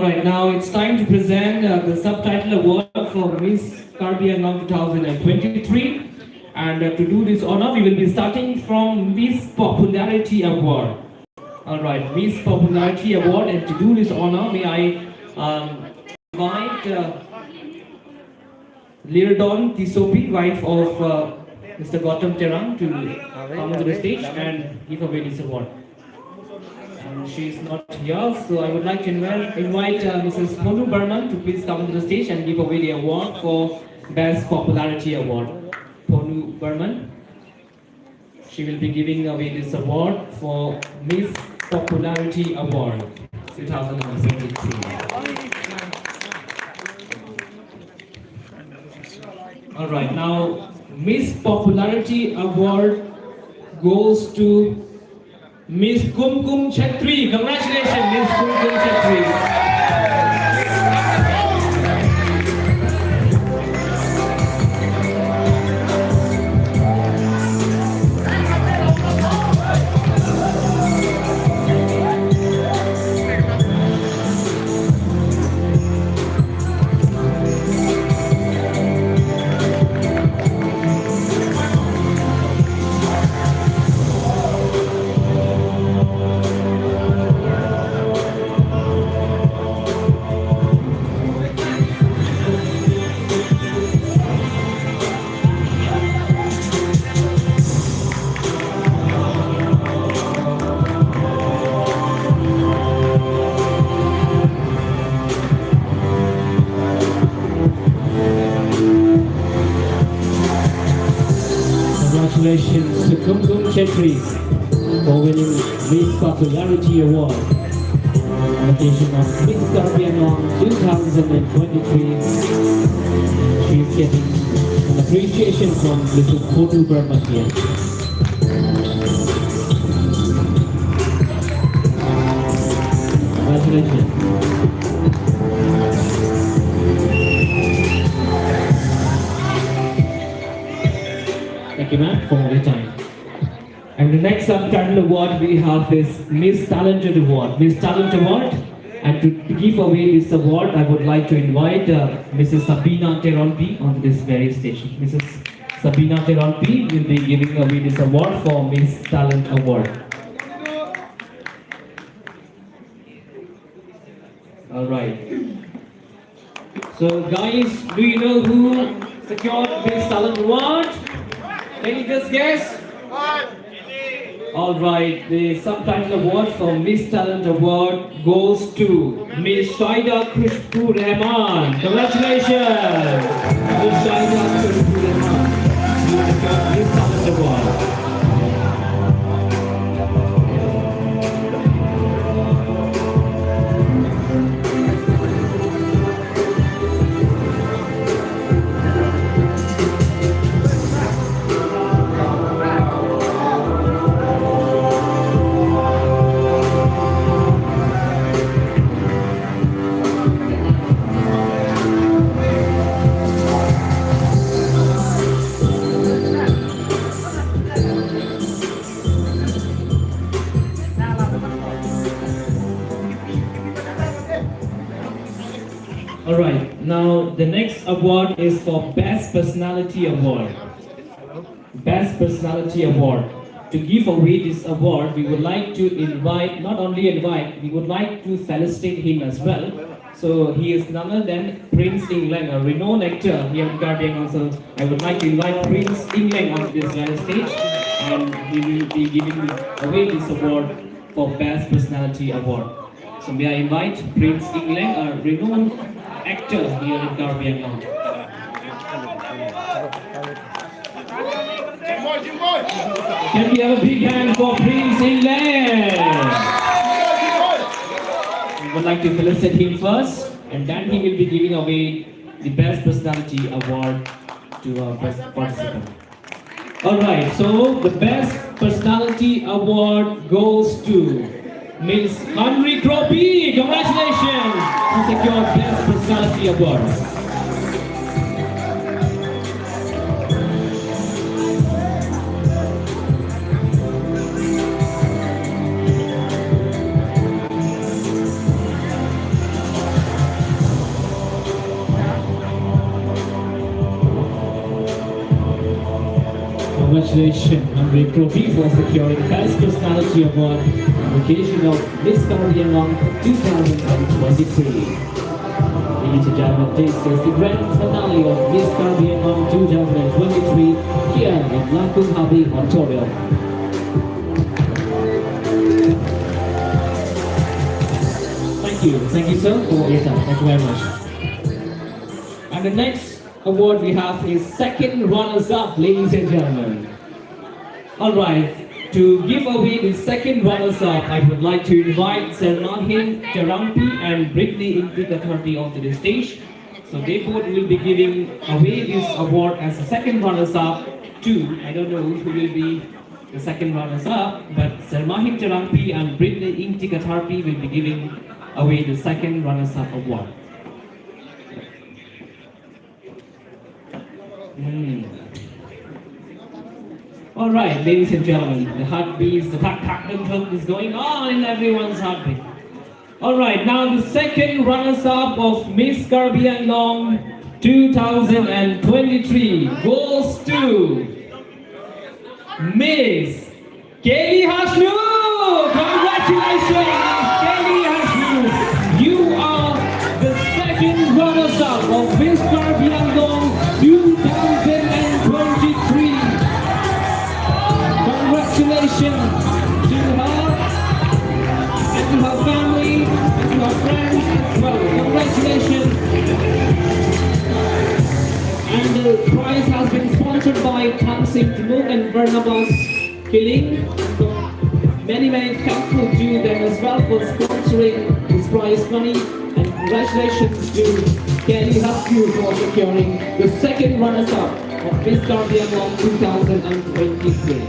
Alright, now it's time to present the subtitle award for Miss Caribbean 2023. And to do this honor, we will be starting from Miss Popularity Award. Alright, Miss Popularity Award, and to do this honor, may I invite Lirdon Tisopi, wife of Mr. Gautam Terang, to come to the stage and give away this award. And she is not here, so I would like to invite Mrs. Ponu Burman to please come to the stage and give away the award for Best Popularity Award. Ponu Burman, she will be giving away this award for Miss Popularity Award 2023. Alright, now Miss Popularity Award goes to Miss Kumkum Chetri. Congratulations, Miss Kumkum Chetri. Congratulations to Kumkum Chetri for winning Miss Popularity Award on occasion of Miss Caribbean 2023. She is getting an appreciation from Mrs. Ponu Burman here. Congratulations. Thank you, ma'am, for your time. And the next subtitle award we have is Miss Talented Award. Miss Talent Award. And to give away this award, I would like to invite Mrs. Sabina Teronpi onto this very station. Mrs. Sabina Teronpi will be giving away this award for Miss Talent Award. All right. So, guys, do you know who secured Miss Talent Award? Can you just guess? Alright, the subtitle award for Miss Talent Award goes to Miss Shaida Khushbu Rahman. Congratulations! Miss Shaida Khushbu Rahman. You secured Miss Talent Award. Alright, now the next award is for Best Personality Award. Best Personality Award. To give away this award, we would like to invite, not only invite, we would like to felicitate him as well. So he is none other than Prince Inglang, a renowned actor here in Caribbean. Also, I would like to invite Prince Inglang onto this very stage, and he will be giving away this award for Best Personality Award. So may I invite Prince Inglang, a renowned actor here in Caribbean now. Can we have a big hand for Prince Inglang? We would like to felicitate him first, and then he will be giving away the Best Personality Award to our best participant. Alright, so the Best Personality Award goes to Miss Henry Kropi. Congratulations! You secured Best Personality Award. Congratulations, Andre Trophy, for securing Best Personality Award on the occasion of Miss Caribbean Long 2023. Ladies and gentlemen, this is the grand finale of Miss Caribbean Long 2023 here in Langkawi Harbour, Ontario. Thank you sir for your time. Thank you very much. And the next award we have is second runners-up, ladies and gentlemen. Alright, to give away the second runners-up, I would like to invite Sermahin Charampi and Brittany Intigatarpi onto the stage. So they both will be giving away this award as a second runners-up to, I don't know who will be the second runners-up, but Sermahin Charampi and Brittany Intigatarpi will be giving away the second runners-up award. Alright, ladies and gentlemen, the heartbeats, the tak is going on in everyone's heartbeat. Alright, now the second runners-up of Miss Caribbean Long 2023 goes to Miss Kelly Hasnu! Congratulations, Kelly Hasnu! You are the second runners-up of Miss Caribbean Long 2023. Congratulations to her and to her family and to her friends as well. Congratulations! And the prize has been sponsored by Tansing Timur and Barnabas Killing. Many thankful to them as well for sponsoring this prize money. And congratulations to Kelly Hasnu for securing the second runners-up of Miss Caribbean Long 2023.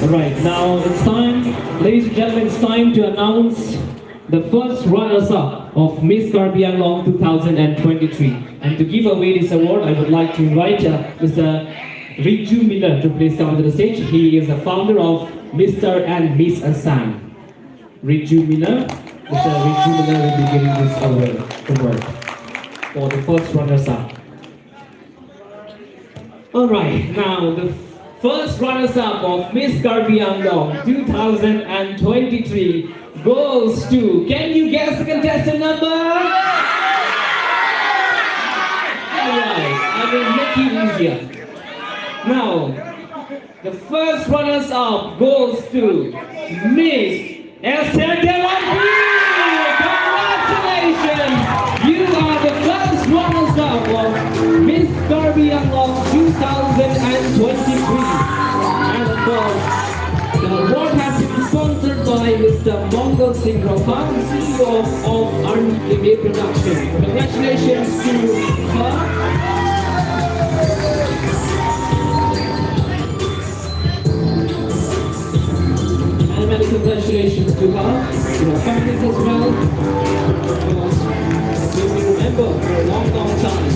Alright, now it's time, ladies and gentlemen, it's time to announce the first runners-up of Miss Caribbean Long 2023. And to give away this award, I would like to invite Mr. Riju Miller to please come to the stage. He is the founder of Mr. and Miss Assam. Riju Miller, Mr. Riju Miller will be giving this award for the first runners-up. Alright, now the first runners-up of Miss Caribbean Long 2023 goes to, can you guess the contestant number? Alright, I will make it easier. Now, the first runners-up goes to Miss Esther Delampi! Congratulations! You are the first runners-up of Miss Caribbean Long 2023. And of course, the award has been sponsored by Mr. Mongol Singh Rohan, CEO of Army TV Production. Congratulations to her. And many congratulations to her, to her families as well. Because we will remember for a long time.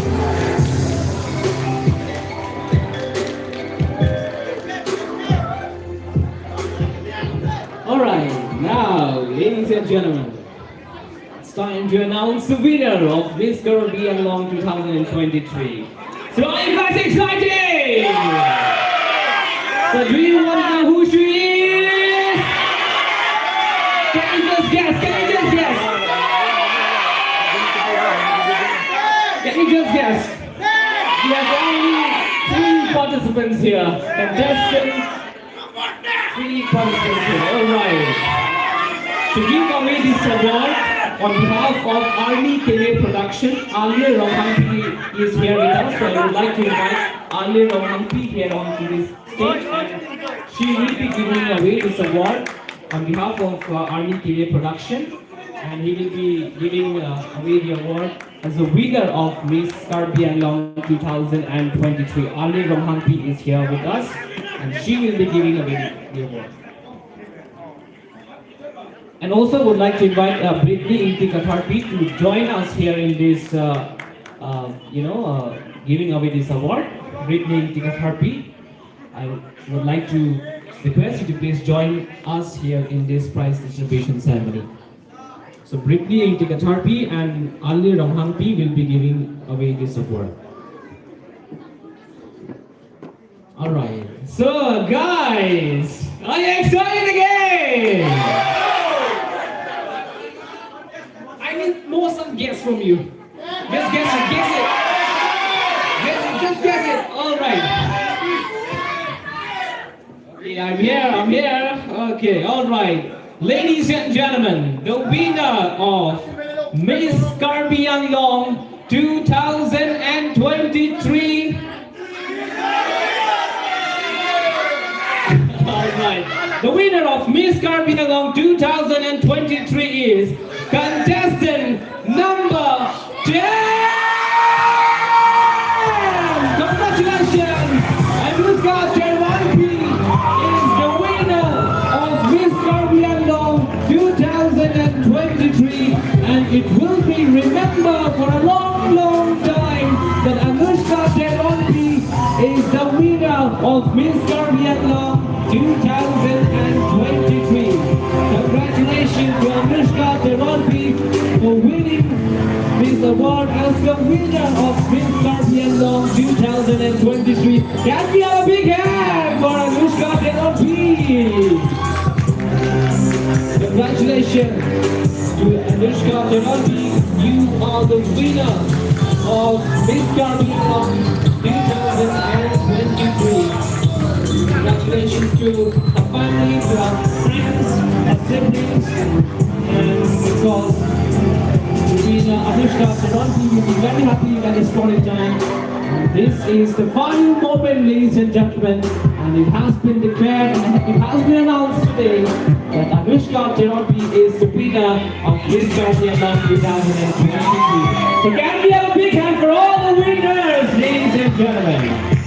Alright, now, ladies and gentlemen, it's time to announce the winner of Miss Caribbean Long 2023. So are you guys excited? So do you want to know who she is? Can you just guess? Can you just guess? Can you just guess? We have only 3 participants here. Contestant. 3 participants here. Alright. To give away this award on behalf of Army KV Production, Alia Rohanpi is here with us. So I would like to invite Alia Rohanpi here onto this stage, and she will be giving away this award on behalf of Army KV Production, and he will be giving away the award as the winner of Miss Caribbean Long 2023. Alia Rohanpi is here with us, and she will be giving away the award. And also would like to invite Britney Inti Katharpi to join us here in this, giving away this award. Britney Inti Katharpi, I would like to request you to please join us here in this prize distribution ceremony. So Britney Inti Katharpi and Ali Ronghangpi will be giving away this award. Alright, so guys, are you excited again? I need more some guess from you. Just guess it, guess it. Guess it, just guess it. Alright. Yeah, I'm here. Okay, alright. Ladies and gentlemen, the winner of Miss Karbi Anglong 2023. Alright. The winner of Miss Karbi Anglong 2023 is contestant number 10! Congratulations! Anushka Cherwanpi is the winner of Miss Karbi Anglong 2023, and it will be remembered for a long, long time that Anushka Cherwanpi is the winner of Miss Karbi Anglong 2023. Congratulations to Anushka Cherwanpi for winning this award as the winner of Miss Karbi Anglong 2023. Can we have a big hand for Anushka Cherwanpi? Congratulations to Anushka Cherwanpi. You are the winner of Miss Karbi Anglong 2023. Congratulations to her family, to her friends, her siblings, and because Anushka Cherwanpi will be very happy at this point in time. This is the final moment, ladies and gentlemen, and it has been declared and it has been announced today that Anushka Cherwanpi is the winner of Miss Karbi Anglong 2023. So can we have a big hand for all the winners, ladies and gentlemen?